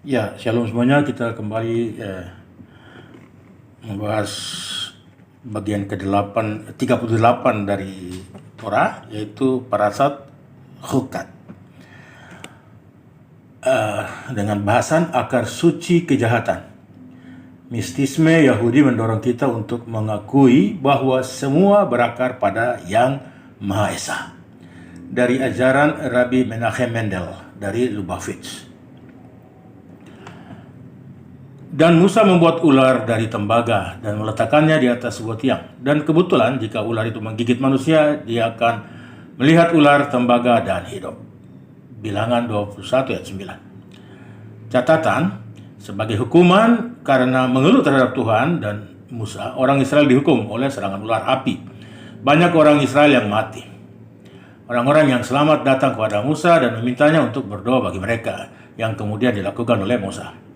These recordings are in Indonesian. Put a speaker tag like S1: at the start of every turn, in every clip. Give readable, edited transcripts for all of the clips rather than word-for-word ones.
S1: Ya, shalom semuanya. Kita kembali membahas bagian ke-8, 38 dari Torah, yaitu parasat Chukat. Dengan bahasan akar suci kejahatan. Mistisme Yahudi mendorong kita untuk mengakui bahwa semua berakar pada Yang Maha Esa. Dari ajaran Rabbi Menachem Mendel dari Lubavitch. Dan Musa membuat ular dari tembaga dan meletakkannya di atas sebuah tiang. Dan kebetulan jika ular itu menggigit manusia, dia akan melihat ular, tembaga, dan hidup. Bilangan 21 ayat 9. Catatan, sebagai hukuman karena mengeluh terhadap Tuhan dan Musa, orang Israel dihukum oleh serangan ular api. Banyak orang Israel yang mati. Orang-orang yang selamat datang kepada Musa dan memintanya untuk berdoa bagi mereka, yang kemudian dilakukan oleh Musa.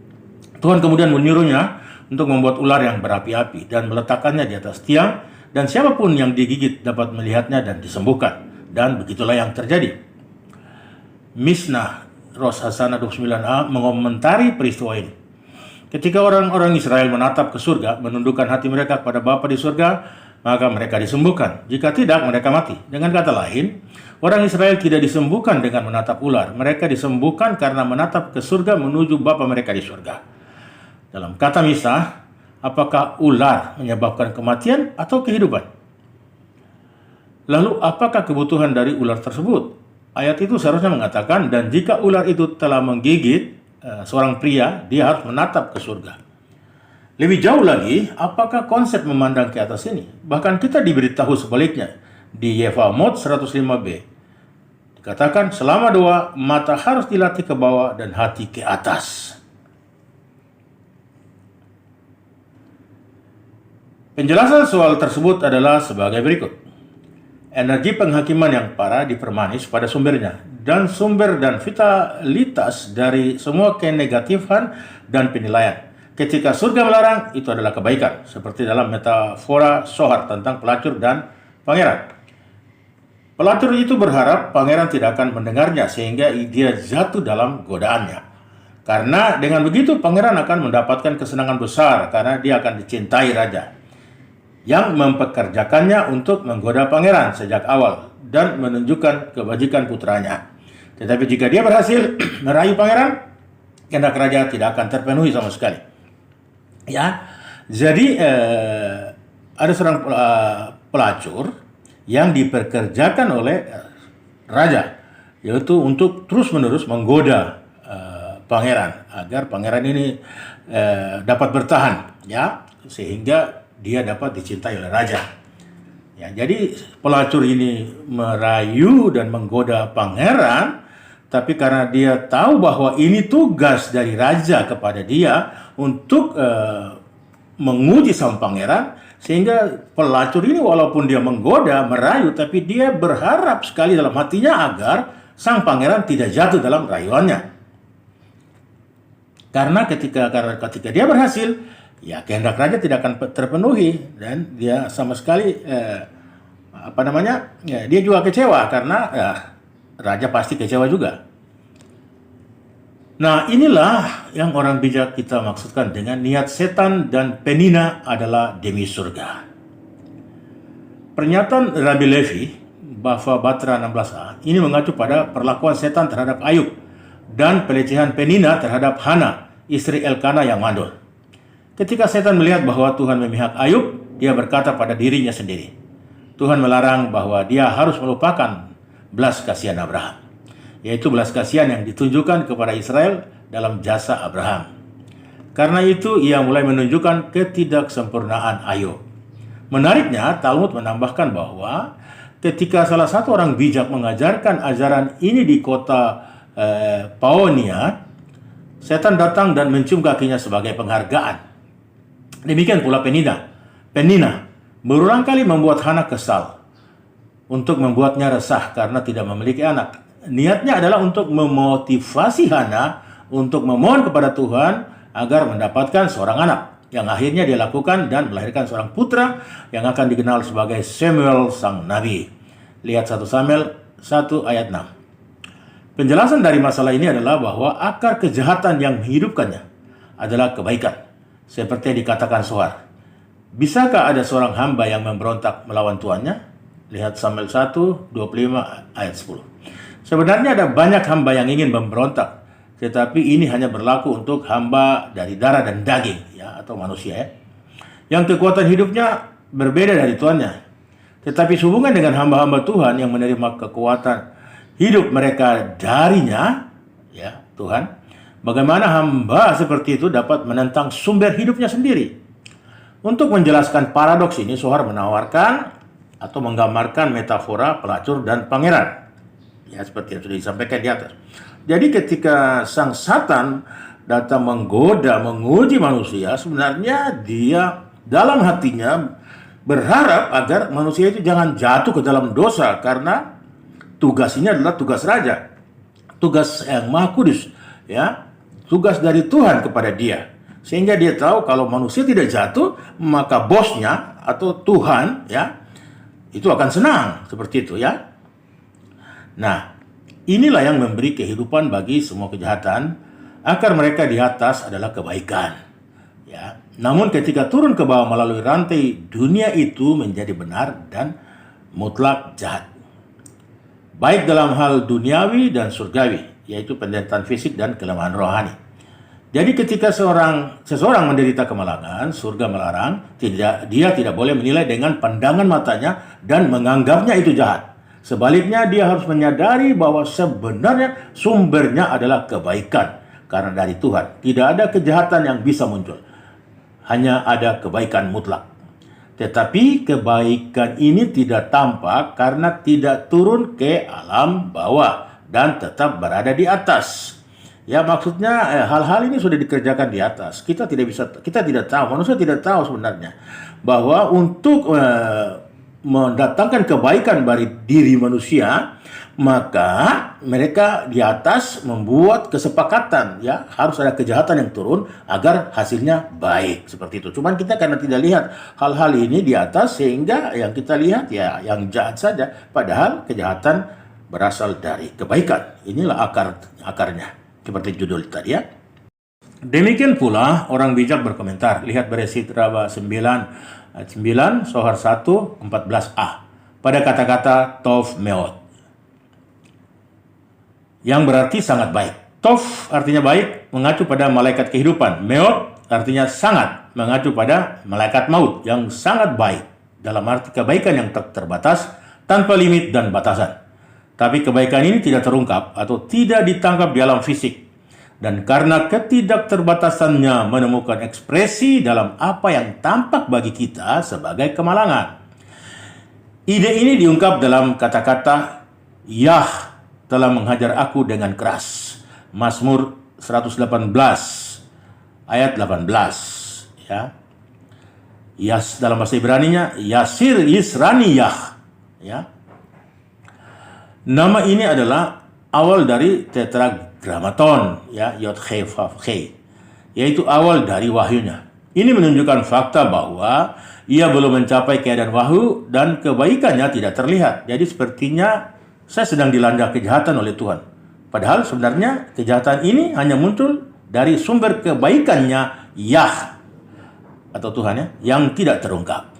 S1: Tuhan kemudian menyuruhnya untuk membuat ular yang berapi-api dan meletakkannya di atas tiang, dan siapapun yang digigit dapat melihatnya dan disembuhkan. Dan begitulah yang terjadi. Mishnah Rosh Hashanah 29a mengomentari peristiwa ini. Ketika orang-orang Israel menatap ke surga, menundukkan hati mereka kepada Bapa di surga, maka mereka disembuhkan. Jika tidak, mereka mati. Dengan kata lain, orang Israel tidak disembuhkan dengan menatap ular. Mereka disembuhkan karena menatap ke surga menuju Bapa mereka di surga. Dalam kata Mishnah, apakah ular menyebabkan kematian atau kehidupan? Lalu apakah kebutuhan dari ular tersebut? Ayat itu seharusnya mengatakan, dan jika ular itu telah menggigit seorang pria, dia harus menatap ke surga. Lebih jauh lagi, apakah konsep memandang ke atas ini? Bahkan kita diberitahu sebaliknya. Di Yevamot 105b, dikatakan selama doa, mata harus dilatih ke bawah dan hati ke atas. Penjelasan soal tersebut adalah sebagai berikut. Energi penghakiman yang parah dipermanis pada sumbernya, dan sumber dan vitalitas dari semua kenegatifan dan penilaian. Ketika surga melarang, itu adalah kebaikan, seperti dalam metafora Sohar tentang pelacur dan pangeran. Pelacur itu berharap pangeran tidak akan mendengarnya sehingga dia jatuh dalam godaannya. Karena dengan begitu pangeran akan mendapatkan kesenangan besar karena dia akan dicintai raja yang mempekerjakannya untuk menggoda pangeran sejak awal dan menunjukkan kebajikan putranya. Tetapi jika dia berhasil merayu pangeran, kehendak raja tidak akan terpenuhi sama sekali. Ya, jadi ada seorang pelacur yang dipekerjakan oleh raja, yaitu untuk terus-menerus menggoda pangeran agar pangeran ini dapat bertahan, ya, sehingga dia dapat dicintai oleh raja. Ya, jadi pelacur ini merayu dan menggoda pangeran, tapi karena dia tahu bahwa ini tugas dari raja kepada dia untuk menguji sang pangeran, sehingga pelacur ini walaupun dia menggoda, merayu, tapi dia berharap sekali dalam hatinya agar sang pangeran tidak jatuh dalam rayuannya. Karena ketika dia berhasil, ya kehendak raja tidak akan terpenuhi, dan dia sama sekali dia juga kecewa karena raja pasti kecewa juga. Nah, inilah yang orang bijak kita maksudkan dengan niat setan dan Penina adalah demi surga. Pernyataan Rabbi Levi, Bava Batra 16a, ini mengacu pada perlakuan setan terhadap Ayub dan pelecehan Penina terhadap Hana, istri Elkana yang mandul. Ketika setan melihat bahwa Tuhan memihak Ayub, dia berkata pada dirinya sendiri, Tuhan melarang bahwa dia harus melupakan belas kasihan Abraham, yaitu belas kasihan yang ditunjukkan kepada Israel dalam jasa Abraham. Karena itu ia mulai menunjukkan ketidaksempurnaan Ayub. Menariknya, Talmud menambahkan bahwa ketika salah satu orang bijak mengajarkan ajaran ini di kota Paonia, setan datang dan mencium kakinya sebagai penghargaan. Demikian pula Penina berulang kali membuat Hana kesal, untuk membuatnya resah karena tidak memiliki anak. Niatnya adalah untuk memotivasi Hana untuk memohon kepada Tuhan agar mendapatkan seorang anak, yang akhirnya dia lakukan dan melahirkan seorang putra yang akan dikenal sebagai Samuel sang nabi. Lihat 1 Samuel 1 ayat 6. Penjelasan dari masalah ini adalah bahwa akar kejahatan yang menghidupkannya adalah kebaikan. Seperti yang dikatakan Sohar. Bisakah ada seorang hamba yang memberontak melawan tuannya? Lihat Samuel 1, 25 ayat 10. Sebenarnya ada banyak hamba yang ingin memberontak, tetapi ini hanya berlaku untuk hamba dari darah dan daging, ya, atau manusia, ya, yang kekuatan hidupnya berbeda dari tuannya. Tetapi sehubungan dengan hamba-hamba Tuhan yang menerima kekuatan hidup mereka darinya, ya, Tuhan, bagaimana hamba seperti itu dapat menentang sumber hidupnya sendiri? Untuk menjelaskan paradoks ini, Sohar menawarkan atau menggambarkan metafora pelacur dan pangeran. Ya, seperti yang sudah disampaikan di atas. Jadi ketika sang Satan datang menggoda, menguji manusia, sebenarnya dia dalam hatinya berharap agar manusia itu jangan jatuh ke dalam dosa, karena tugas ini adalah tugas raja, tugas yang maha kudus, ya, tugas dari Tuhan kepada dia. Sehingga dia tahu kalau manusia tidak jatuh, maka bosnya atau Tuhan, ya, itu akan senang, seperti itu, ya. Nah, inilah yang memberi kehidupan bagi semua kejahatan. Akar mereka di atas adalah kebaikan, ya. Namun ketika turun ke bawah melalui rantai, dunia itu menjadi benar dan mutlak jahat. Baik dalam hal duniawi dan surgawi, yaitu penderitaan fisik dan kelemahan rohani. Jadi ketika seseorang menderita kemalangan, surga melarang, dia tidak boleh menilai dengan pandangan matanya dan menganggapnya itu jahat. Sebaliknya, dia harus menyadari bahwa sebenarnya sumbernya adalah kebaikan. Karena dari Tuhan, tidak ada kejahatan yang bisa muncul. Hanya ada kebaikan mutlak. Tetapi kebaikan ini tidak tampak karena tidak turun ke alam bawah dan tetap berada di atas. Ya, maksudnya hal-hal ini sudah dikerjakan di atas. Kita tidak tahu, manusia tidak tahu sebenarnya bahwa untuk mendatangkan kebaikan bagi diri manusia, maka mereka di atas membuat kesepakatan, ya, harus ada kejahatan yang turun agar hasilnya baik, seperti itu. Cuman kita karena tidak lihat hal-hal ini di atas, sehingga yang kita lihat ya yang jahat saja, padahal kejahatan berasal dari kebaikan. Inilah akarnya. Seperti judul tadi, ya. Demikian pula orang bijak berkomentar. Lihat Beresit Raba 9 ayat 9, Sohar 1 14a. Pada kata-kata Tov Meot, yang berarti sangat baik. Tov artinya baik, mengacu pada malaikat kehidupan. Meot artinya sangat, mengacu pada malaikat maut yang sangat baik. Dalam arti kebaikan yang tak terbatas, tanpa limit dan batasan. Tapi kebaikan ini tidak terungkap atau tidak ditangkap di alam fisik. Dan karena ketidakterbatasannya menemukan ekspresi dalam apa yang tampak bagi kita sebagai kemalangan. Ide ini diungkap dalam kata-kata, Yah telah menghajar aku dengan keras. Mazmur 118 ayat 18. Ya. Yas dalam bahasa Ibraninya, Yasir Yisrani Yah. Ya. Nama ini adalah awal dari tetragrammaton, ya, Yod He Vav He, yaitu awal dari wahyunya. Ini menunjukkan fakta bahwa ia belum mencapai keadaan wahyu dan kebaikannya tidak terlihat. Jadi sepertinya saya sedang dilanda kejahatan oleh Tuhan. Padahal sebenarnya kejahatan ini hanya muncul dari sumber kebaikannya Yah atau Tuhan, ya, yang tidak terungkap.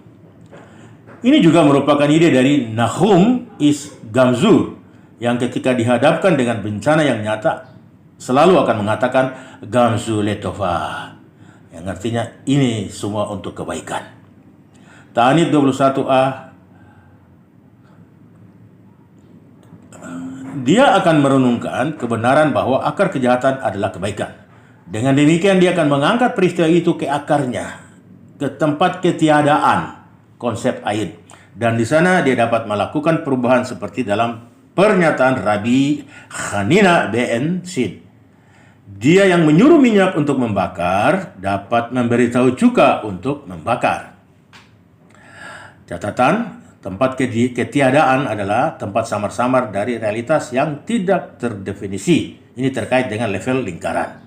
S1: Ini juga merupakan ide dari Nahum is Gamzur, yang ketika dihadapkan dengan bencana yang nyata selalu akan mengatakan Gamzu Letova, yang artinya ini semua untuk kebaikan. Ta'anit 21a, dia akan merenungkan kebenaran bahwa akar kejahatan adalah kebaikan. Dengan demikian dia akan mengangkat peristiwa itu ke akarnya, ke tempat ketiadaan konsep aid, dan di sana dia dapat melakukan perubahan seperti dalam pernyataan Rabbi Hanina ben Sid. Dia yang menyuruh minyak untuk membakar dapat memberitahu cuka untuk membakar. Catatan, tempat ketiadaan adalah tempat samar-samar dari realitas yang tidak terdefinisi. Ini terkait dengan level lingkaran.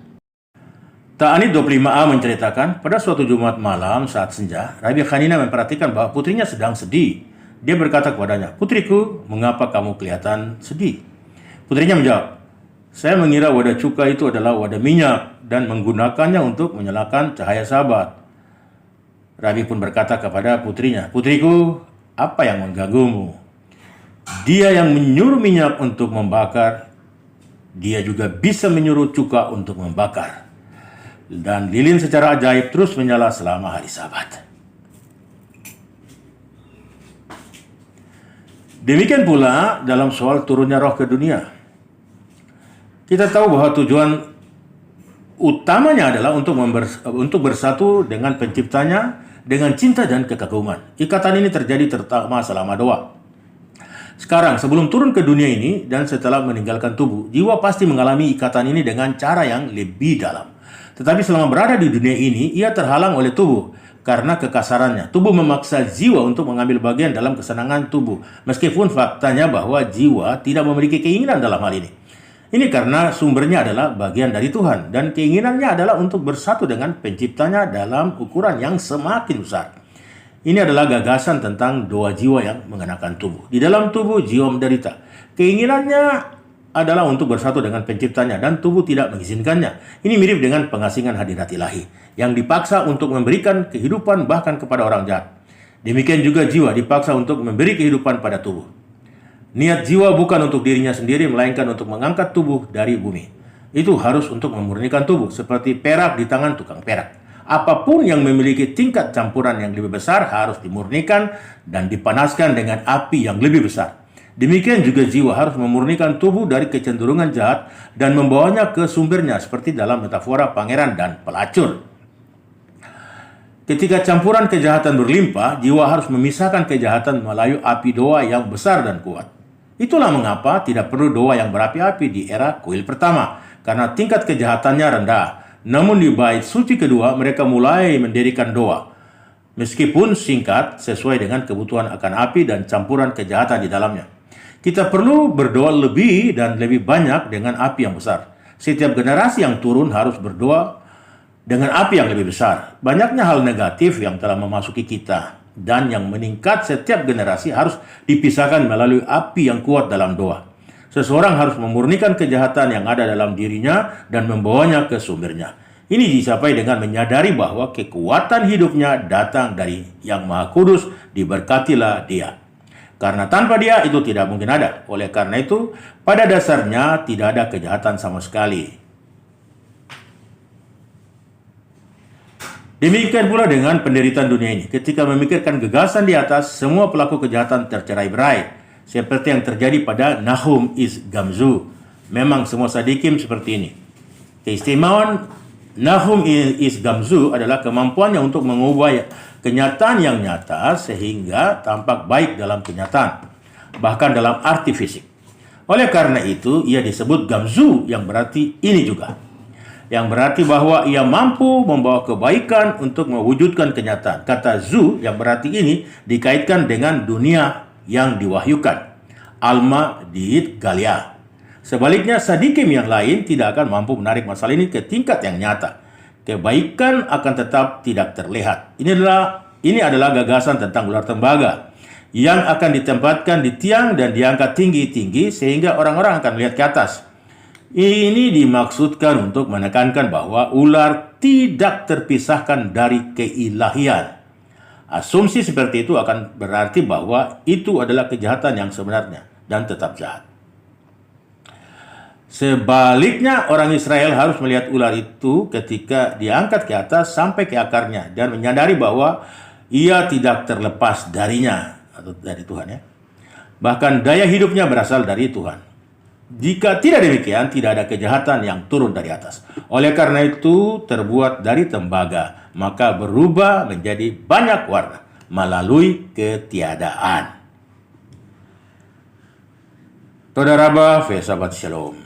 S1: Ta'anit 25a menceritakan, pada suatu Jumat malam saat senja, Rabbi Hanina memperhatikan bahwa putrinya sedang sedih. Dia berkata kepadanya, "Putriku, mengapa kamu kelihatan sedih?" Putrinya menjawab, Saya mengira wadah cuka itu adalah wadah minyak dan menggunakannya untuk menyalakan cahaya sabat. Rabi pun berkata kepada putrinya, "Putriku, apa yang mengganggumu? Dia yang menyuruh minyak untuk membakar, dia juga bisa menyuruh cuka untuk membakar." Dan lilin secara ajaib terus menyala selama hari Sabat. Demikian pula dalam soal turunnya roh ke dunia. Kita tahu bahwa tujuan utamanya adalah untuk bersatu dengan penciptanya dengan cinta dan kekaguman. Ikatan ini terjadi terutama selama doa. Sekarang, sebelum turun ke dunia ini dan setelah meninggalkan tubuh, jiwa pasti mengalami ikatan ini dengan cara yang lebih dalam. Tetapi selama berada di dunia ini, ia terhalang oleh tubuh karena kekasarannya. Tubuh memaksa jiwa untuk mengambil bagian dalam kesenangan tubuh, meskipun faktanya bahwa jiwa tidak memiliki keinginan dalam hal ini. Ini karena sumbernya adalah bagian dari Tuhan dan keinginannya adalah untuk bersatu dengan penciptanya dalam ukuran yang semakin besar. Ini adalah gagasan tentang doa jiwa yang mengenakan tubuh. Di dalam tubuh jiwa menderita. Keinginannya adalah untuk bersatu dengan penciptanya dan tubuh tidak mengizinkannya. Ini mirip dengan pengasingan hadirat ilahi yang dipaksa untuk memberikan kehidupan bahkan kepada orang jahat. Demikian juga jiwa dipaksa untuk memberi kehidupan pada tubuh. Niat jiwa bukan untuk dirinya sendiri, melainkan untuk mengangkat tubuh dari bumi. Itu harus untuk memurnikan tubuh, seperti perak di tangan tukang perak. Apapun yang memiliki tingkat campuran yang lebih besar harus dimurnikan dan dipanaskan dengan api yang lebih besar. Demikian juga jiwa harus memurnikan tubuh dari kecenderungan jahat dan membawanya ke sumbernya, seperti dalam metafora pangeran dan pelacur. Ketika campuran kejahatan berlimpah, jiwa harus memisahkan kejahatan melalui api doa yang besar dan kuat. Itulah mengapa tidak perlu doa yang berapi-api di era kuil pertama, karena tingkat kejahatannya rendah. Namun di bait suci kedua, mereka mulai mendirikan doa. Meskipun singkat, sesuai dengan kebutuhan akan api dan campuran kejahatan di dalamnya. Kita perlu berdoa lebih dan lebih banyak dengan api yang besar. Setiap generasi yang turun harus berdoa dengan api yang lebih besar. Banyaknya hal negatif yang telah memasuki kita dan yang meningkat setiap generasi harus dipisahkan melalui api yang kuat dalam doa. Seseorang harus memurnikan kejahatan yang ada dalam dirinya dan membawanya ke sumbernya. Ini dicapai dengan menyadari bahwa kekuatan hidupnya datang dari Yang Maha Kudus, diberkatilah Dia. Karena tanpa Dia itu tidak mungkin ada. Oleh karena itu, pada dasarnya tidak ada kejahatan sama sekali. Demikian pula dengan penderitaan dunia ini. Ketika memikirkan gagasan di atas, semua pelaku kejahatan tercerai-berai. Seperti yang terjadi pada Nahum is Gamzu. Memang semua sadikim seperti ini. Keistimewaan Nahum is Gamzu adalah kemampuannya untuk mengubah kenyataan yang nyata sehingga tampak baik dalam kenyataan, bahkan dalam arti fisik. Oleh karena itu, ia disebut Gamzu yang berarti ini juga. Yang berarti bahwa ia mampu membawa kebaikan untuk mewujudkan kenyataan. Kata zu yang berarti ini dikaitkan dengan dunia yang diwahyukan. Alma diit galia. Sebaliknya, sadikim yang lain tidak akan mampu menarik masalah ini ke tingkat yang nyata. Kebaikan akan tetap tidak terlihat. Ini adalah gagasan tentang ular tembaga yang akan ditempatkan di tiang dan diangkat tinggi-tinggi sehingga orang-orang akan melihat ke atas. Ini dimaksudkan untuk menekankan bahwa ular tidak terpisahkan dari keilahian. Asumsi seperti itu akan berarti bahwa itu adalah kejahatan yang sebenarnya dan tetap jahat. Sebaliknya, orang Israel harus melihat ular itu ketika diangkat ke atas sampai ke akarnya dan menyadari bahwa ia tidak terlepas darinya atau dari Tuhan ya. Bahkan daya hidupnya berasal dari Tuhan. Jika tidak demikian, tidak ada kejahatan yang turun dari atas. Oleh karena itu, terbuat dari tembaga, maka berubah menjadi banyak warna melalui ketiadaan. Toda Rabba, Sahabat Shalom.